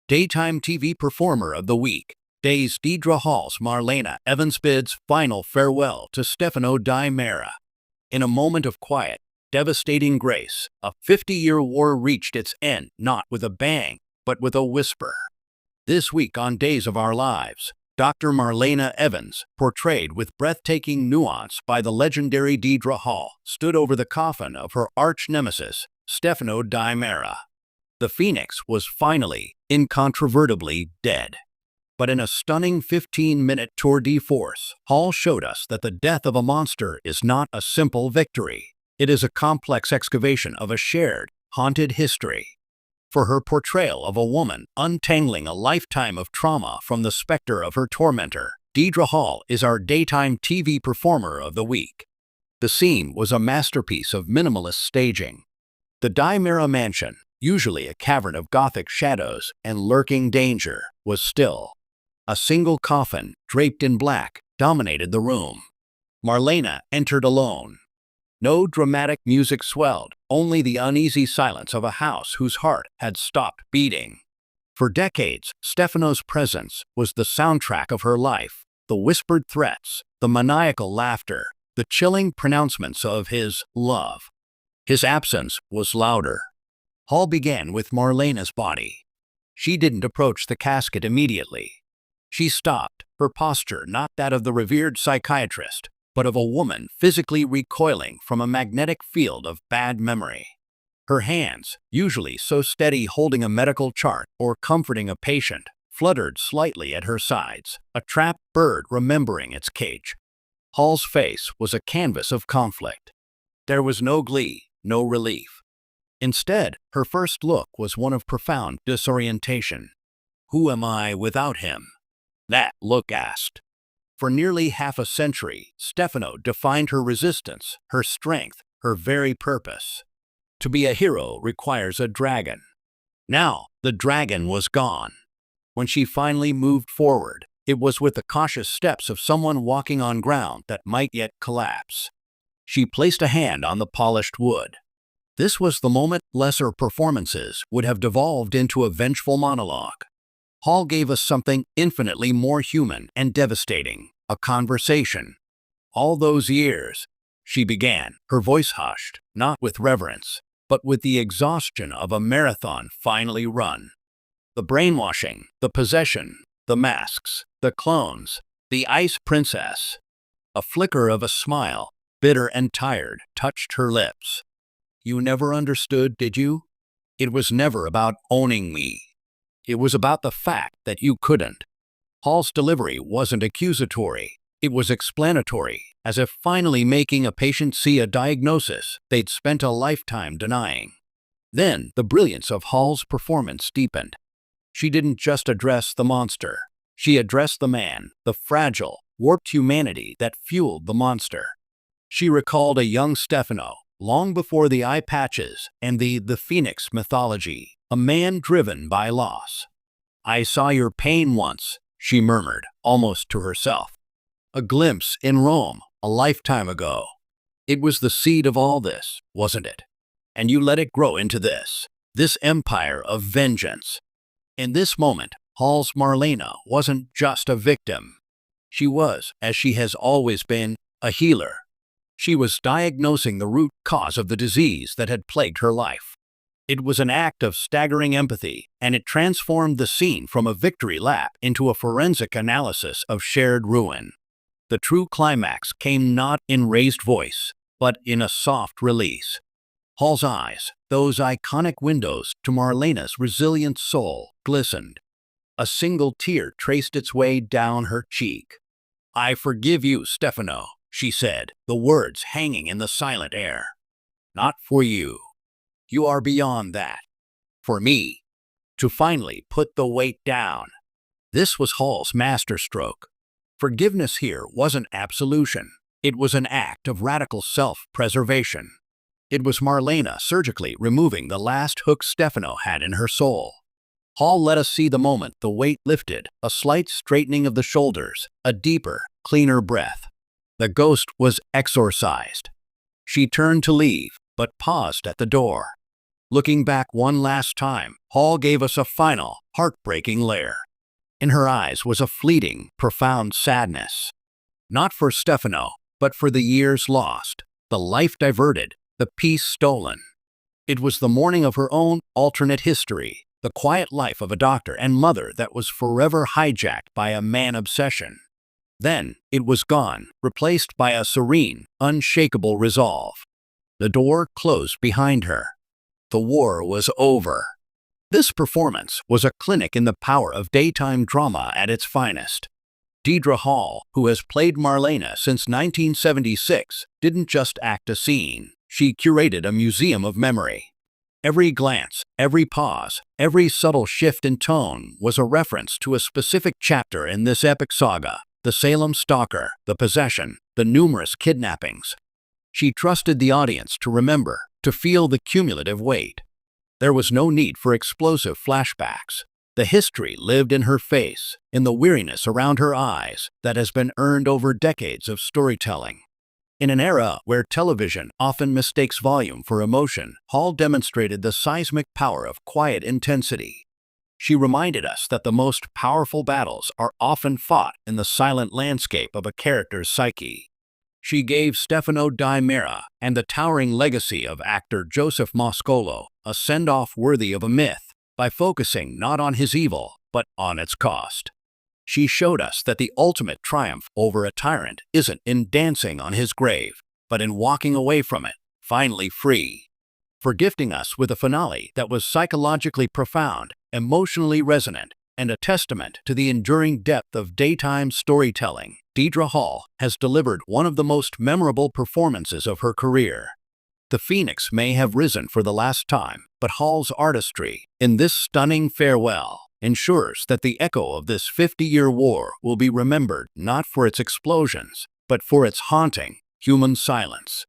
Daytime TV Performer of the Week. Days Deidre Hall's Marlena Evans bids final farewell to Stefano Di Mera. In a moment of quiet, devastating grace, a 50-year war reached its end not with a bang, but with a whisper. This week on Days of Our Lives, Dr. Marlena Evans, portrayed with breathtaking nuance by the legendary Deidre Hall, stood over the coffin of her arch-nemesis, Stefano Di Mera. The Phoenix was finally, incontrovertibly dead. But in a stunning 15-minute tour de force, Hall showed us that the death of a monster is not a simple victory. It is a complex excavation of a shared, haunted history. For her portrayal of a woman untangling a lifetime of trauma from the specter of her tormentor, Deidre Hall is our Daytime TV Performer of the Week. The scene was a masterpiece of minimalist staging. The Di Mera mansion, usually a cavern of Gothic shadows and lurking danger, was still. A single coffin, draped in black, dominated the room. Marlena entered alone. No dramatic music swelled, only the uneasy silence of a house whose heart had stopped beating. For decades, Stefano's presence was the soundtrack of her life, the whispered threats, the maniacal laughter, the chilling pronouncements of his love. His absence was louder. Hall began with Marlena's body. She didn't approach the casket immediately. She stopped, her posture not that of the revered psychiatrist, but of a woman physically recoiling from a magnetic field of bad memory. Her hands, usually so steady holding a medical chart or comforting a patient, fluttered slightly at her sides, a trapped bird remembering its cage. Hall's face was a canvas of conflict. There was no glee, no relief. Instead, her first look was one of profound disorientation. Who am I without him? That look asked. For nearly half a century, Stefano defined her resistance, her strength, her very purpose. To be a hero requires a dragon. Now, the dragon was gone. When she finally moved forward, it was with the cautious steps of someone walking on ground that might yet collapse. She placed a hand on the polished wood. This was the moment lesser performances would have devolved into a vengeful monologue. Hall gave us something infinitely more human and devastating, a conversation. All those years, she began, her voice hushed, not with reverence, but with the exhaustion of a marathon finally run. The brainwashing, the possession, the masks, the clones, the ice princess. A flicker of a smile, bitter and tired, touched her lips. You never understood, did you? It was never about owning me. It was about the fact that you couldn't. Hall's delivery wasn't accusatory. It was explanatory, as if finally making a patient see a diagnosis they'd spent a lifetime denying. Then the brilliance of Hall's performance deepened. She didn't just address the monster. She addressed the man, the fragile, warped humanity that fueled the monster. She recalled a young Stefano, long before the eye patches and the Phoenix mythology, a man driven by loss. I saw your pain once, she murmured, almost to herself. A glimpse in Rome, a lifetime ago. It was the seed of all this, wasn't it? And you let it grow into this empire of vengeance. In this moment, Hall's Marlena wasn't just a victim. She was, as she has always been, a healer. She was diagnosing the root cause of the disease that had plagued her life. It was an act of staggering empathy, and it transformed the scene from a victory lap into a forensic analysis of shared ruin. The true climax came not in raised voice, but in a soft release. Hall's eyes, those iconic windows to Marlena's resilient soul, glistened. A single tear traced its way down her cheek. I forgive you, Stefano, she said, the words hanging in the silent air. Not for you. You are beyond that. For me. To finally put the weight down. This was Hall's masterstroke. Forgiveness here wasn't absolution. It was an act of radical self-preservation. It was Marlena surgically removing the last hook Stefano had in her soul. Hall let us see the moment the weight lifted, a slight straightening of the shoulders, a deeper, cleaner breath. The ghost was exorcised. She turned to leave, but paused at the door. Looking back one last time, Hall gave us a final, heartbreaking layer. In her eyes was a fleeting, profound sadness. Not for Stefano, but for the years lost, the life diverted, the peace stolen. It was the morning of her own alternate history, the quiet life of a doctor and mother that was forever hijacked by a man obsession. Then, it was gone, replaced by a serene, unshakable resolve. The door closed behind her. The war was over. This performance was a clinic in the power of daytime drama at its finest. Deidre Hall, who has played Marlena since 1976, didn't just act a scene. She curated a museum of memory. Every glance, every pause, every subtle shift in tone was a reference to a specific chapter in this epic saga: the Salem stalker, the possession, the numerous kidnappings. She trusted the audience to remember, to feel the cumulative weight. There was no need for explosive flashbacks. The history lived in her face, in the weariness around her eyes that has been earned over decades of storytelling. In an era where television often mistakes volume for emotion, Hall demonstrated the seismic power of quiet intensity. She reminded us that the most powerful battles are often fought in the silent landscape of a character's psyche. She gave Stefano di Mera and the towering legacy of actor Joseph Mascolo a send-off worthy of a myth by focusing not on his evil, but on its cost. She showed us that the ultimate triumph over a tyrant isn't in dancing on his grave, but in walking away from it, finally free. For gifting us with a finale that was psychologically profound, emotionally resonant, and a testament to the enduring depth of daytime storytelling, Deidre Hall has delivered one of the most memorable performances of her career. The phoenix may have risen for the last time, but Hall's artistry in this stunning farewell ensures that the echo of this 50-year war will be remembered not for its explosions, but for its haunting, human silence.